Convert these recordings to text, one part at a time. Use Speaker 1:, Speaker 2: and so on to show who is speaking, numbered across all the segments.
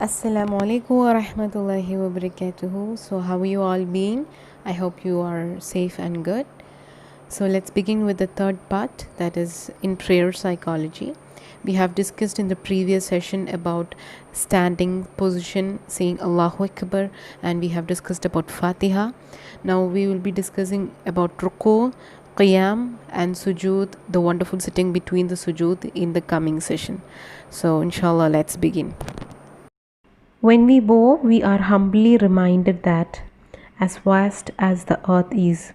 Speaker 1: Assalamu alaikum wa rahmatullahi wa barakatuhu. So, how are you all been? I hope you are safe and good. So, let's begin with the third part, that is in prayer psychology. We have discussed in the previous session about standing position, saying Allahu Akbar, and we have discussed about Fatiha. Now, we will be discussing about Ruku, Qiyam, and Sujood, the wonderful sitting between the Sujood in the coming session. So, inshallah, let's begin. When we bow, we are humbly reminded that, as vast as the earth is,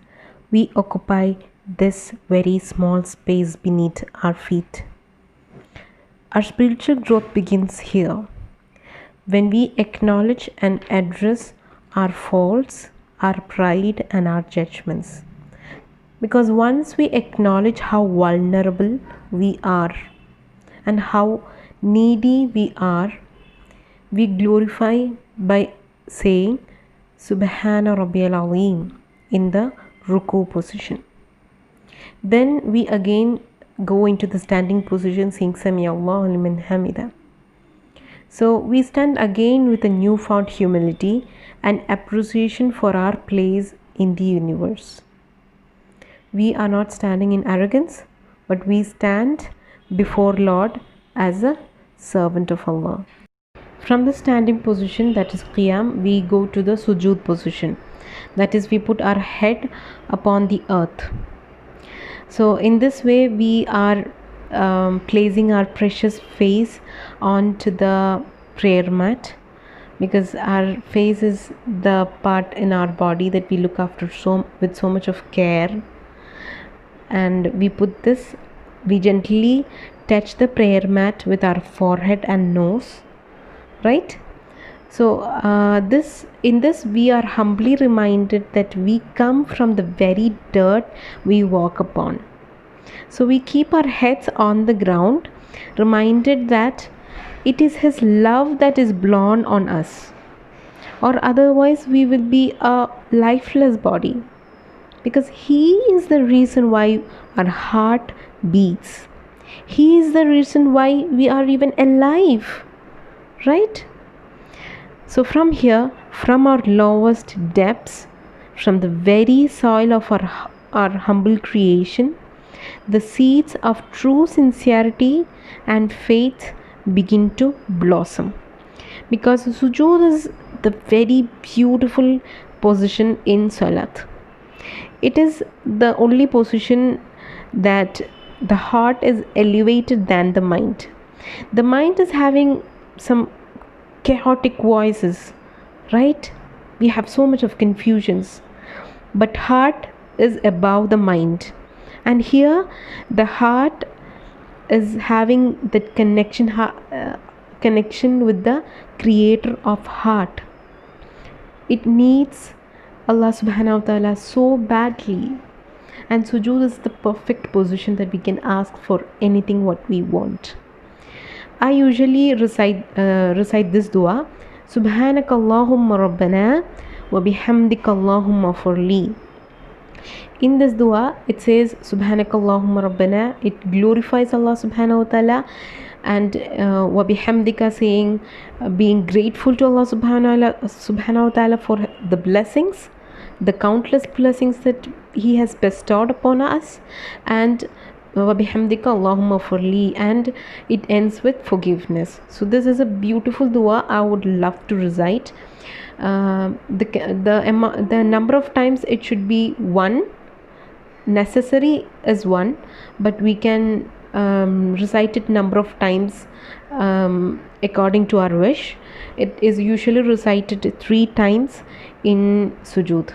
Speaker 1: we occupy this very small space beneath our feet. Our spiritual growth begins here. When we acknowledge and address our faults, our pride, and our judgments. Because once we acknowledge how vulnerable we are and how needy we are, we glorify by saying Subhana Rabbiyal Azim in the Ruku position. Then we again go into the standing position saying Sami Allahu liman hamida. So we stand again with a newfound humility and appreciation for our place in the universe. We are not standing in arrogance, but we stand before Lord as a servant of Allah. From the standing position, that is Qiyam, we go to the Sujood position, that is we put our head upon the earth. So in this way we are placing our precious face onto the prayer mat, because our face is the part in our body that we look after with so much of care, and we gently touch the prayer mat with our forehead and nose, right? So in this we are humbly reminded that we come from the very dirt we walk upon. So we keep our heads on the ground, reminded that it is His love that is blown on us, or otherwise we will be a lifeless body, because He is the reason why our heart beats. He is the reason why we are even alive, right? So from here, from our lowest depths, from the very soil of our humble creation, the seeds of true sincerity and faith begin to blossom. Because sujood is the very beautiful position in salat. It is the only position that the heart is elevated than the mind. The mind is having some chaotic voices, right? We have so much of confusions, but heart is above the mind, and here the heart is having that connection with the creator of heart. It needs Allah subhanahu wa ta'ala so badly, and sujood is the perfect position that we can ask for anything what we want. I usually recite this dua, Subhanaka Allahumma Rabbana wa bihamdika Allahumma furli. In this dua, it says Subhanaka Allahumma Rabbana. It glorifies Allah subhanahu wa ta'ala, and wa bihamdika, saying being grateful to Allah subhanahu wa ta'ala for the blessings, the countless blessings that He has bestowed upon us, and وَبِحَمْدِكَ اللَّهُمَّ فُرْلِي, and it ends with forgiveness. So this is a beautiful dua I would love to recite. The number of times it should be one. Necessary is one, but we can recite it number of times according to our wish. It is usually recited 3 times in sujood.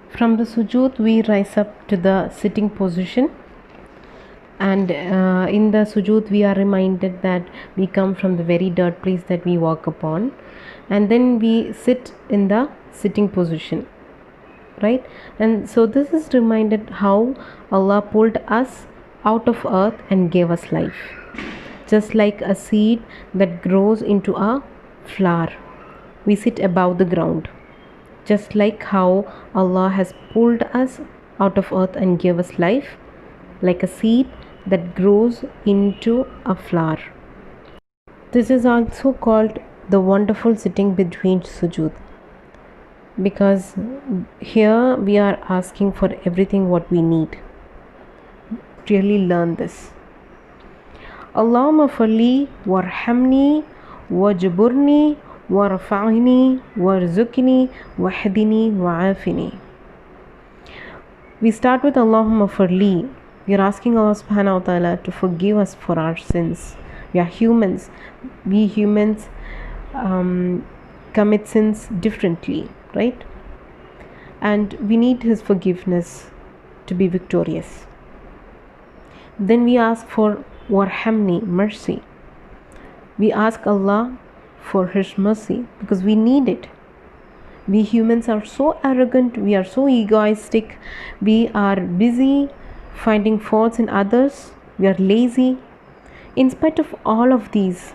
Speaker 1: From the sujood we rise up to the sitting position, and in the sujood we are reminded that we come from the very dirt place that we walk upon, and then we sit in the sitting position, right? And so this is reminded how Allah pulled us out of earth and gave us life, just like a seed that grows into a flower. We sit above the ground, just like how Allah has pulled us out of earth and gave us life, like a seed that grows into a flower. This is also called the wonderful sitting between sujood, because here we are asking for everything what we need. Really learn this. Allahumma falli warhamni wajburni warfa'ni warzuqni wahdini wa'afini. We start with Allahumma falli. We are asking Allah subhanahu wa ta'ala to forgive us for our sins. We are humans. We humans commit sins differently, right? And we need His forgiveness to be victorious. Then we ask for warhamni, mercy. We ask Allah for His mercy because we need it. We humans are so arrogant, we are so egoistic, we are busy finding faults in others, we are lazy. In spite of all of these,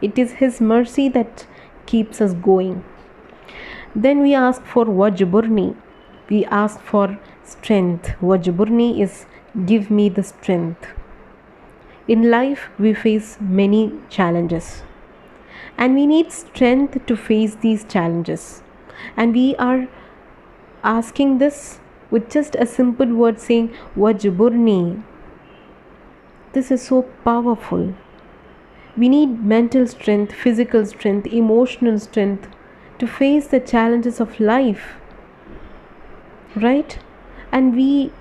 Speaker 1: it is His mercy that keeps us going. Then we ask for wajburni. We ask for strength. Wajburni is give me the strength. In life, we face many challenges, and we need strength to face these challenges. And we are asking this with just a simple word saying wajburni. This is so powerful. We need mental strength, physical strength, emotional strength to face the challenges of life, right? And we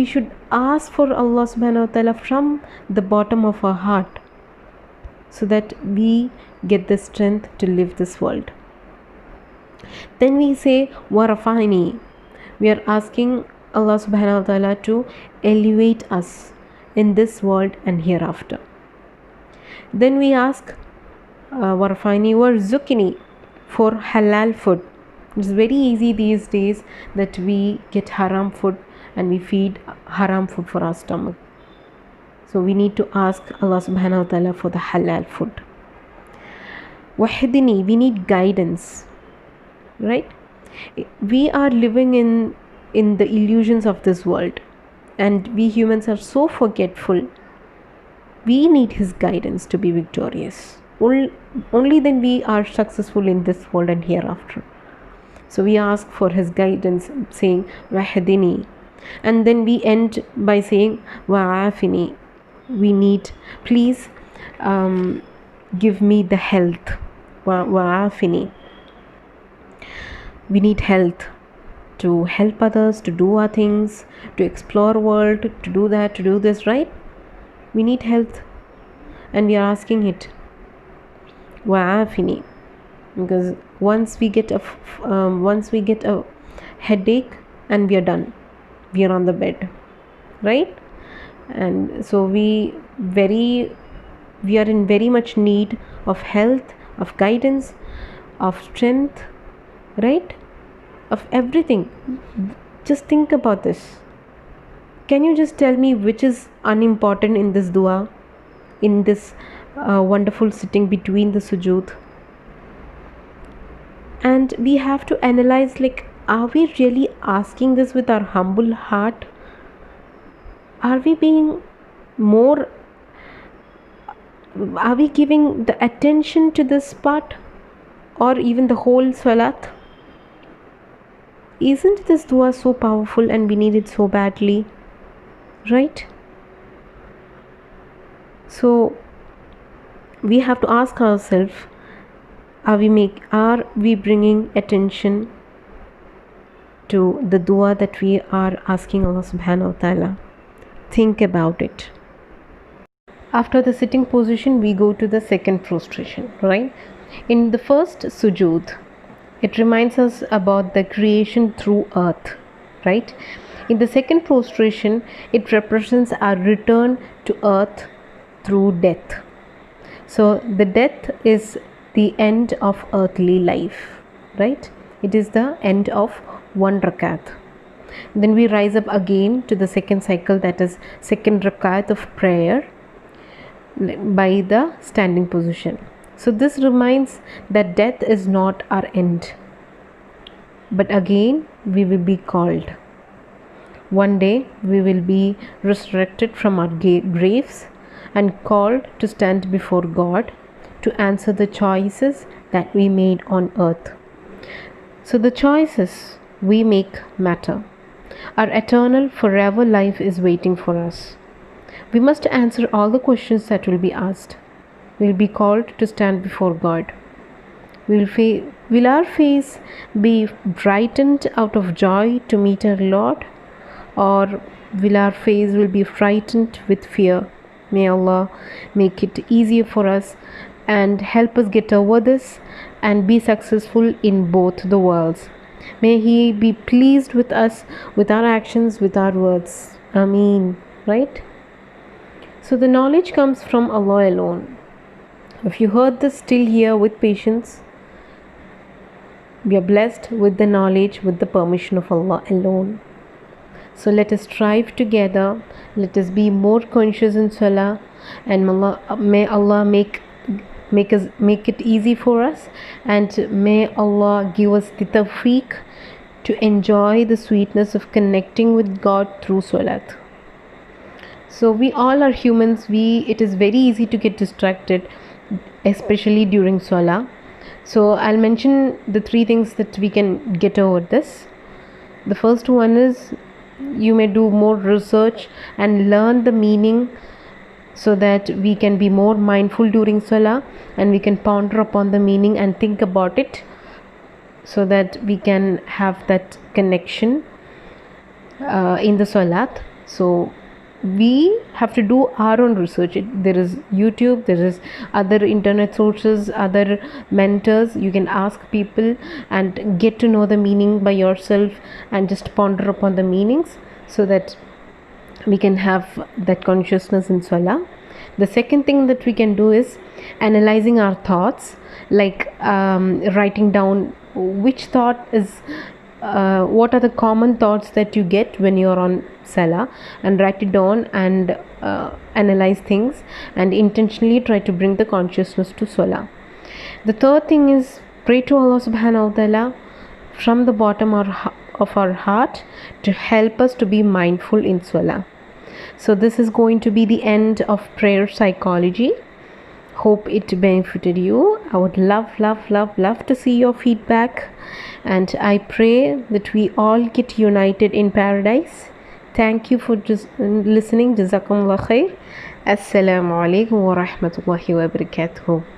Speaker 1: should ask for Allah subhanahu wa ta'ala from the bottom of our heart so that we get the strength to live this world. Then we say warafani. We are asking Allah subhanahu wa ta'ala to elevate us in this world and hereafter. Then we ask warafani warzuqni, for halal food. It's very easy these days that we get haram food and we feed haram food for our stomach. So we need to ask Allah subhanahu wa ta'ala for the halal food. Wahdini, we need guidance, right? We are living in the illusions of this world, and we humans are so forgetful. We need His guidance to be victorious. Only then we are successful in this world and hereafter. So we ask for His guidance, saying wahdini, and then we end by saying wa'afini. We need, please give me the health. Wa'afini. We need health to help others, to do our things, to explore world, to do that, to do this, right? We need health, and we are asking it wa'afini, because once we get a headache and we are done, we are on the bed, right? And so we are in very much need of health, of guidance, of strength, right? Of everything. Just think about this. Can you just tell me which is unimportant in this dua, in this wonderful sitting between the sujood? And we have to analyze, like, are we really asking this with our humble heart? Are we being more, are we giving the attention to this part, or even the whole salat? Isn't this dua so powerful and we need it so badly, right? So we have to ask ourselves, are we bringing attention to the dua that we are asking Allah subhanahu wa ta'ala? Think about it. After the sitting position, we go to the second prostration, right? In the first sujood, it reminds us about the creation through earth, right? In the second prostration, it represents our return to earth through death. So the death is the end of earthly life, right? It is the end of one rakat. Then we rise up again to the second cycle, that is second rakat of prayer by the standing position. So this reminds that death is not our end, but again we will be called. One day we will be resurrected from our graves and called to stand before God to answer the choices that we made on earth. So the choices we make matter. Our eternal, forever life is waiting for us. We must answer all the questions that will be asked. We'll be called to stand before God. Will our face be brightened out of joy to meet our Lord, or will our face will be frightened with fear? May Allah make it easier for us and help us get over this and be successful in both the worlds. May He be pleased with us, with our actions, with our words. Ameen. Right? So the knowledge comes from Allah alone. If you heard this till here with patience, we are blessed with the knowledge with the permission of Allah alone. So let us strive together. Let us be more conscious in Salah, and may Allah make it easy for us, and may Allah give us the tawfiq to enjoy the sweetness of connecting with God through Salat. So we all are humans. It is very easy to get distracted, especially during Salah. So I'll mention the 3 things that we can get over this. The first one is, you may do more research and learn the meaning, so that we can be more mindful during Salah, and we can ponder upon the meaning and think about it, so that we can have that connection in the Salat. So we have to do our own research. There is YouTube, there is other internet sources, other mentors. You can ask people and get to know the meaning by yourself, and just ponder upon the meanings, so that we can have that consciousness in Salah. The second thing that we can do is analyzing our thoughts, like writing down which thought is what are the common thoughts that you get when you're on Salah, and write it down and analyze things, and intentionally try to bring the consciousness to Salah. The third thing is, pray to Allah subhanahu wa ta'ala from the bottom of our heart to help us to be mindful in Salah. So this is going to be the end of prayer psychology. Hope it benefited you. I would love to see your feedback, and I pray that we all get united in paradise. Thank you for listening. Jazakumullah khair. Assalamu alaikum wa rahmatullahi wa barakatuh.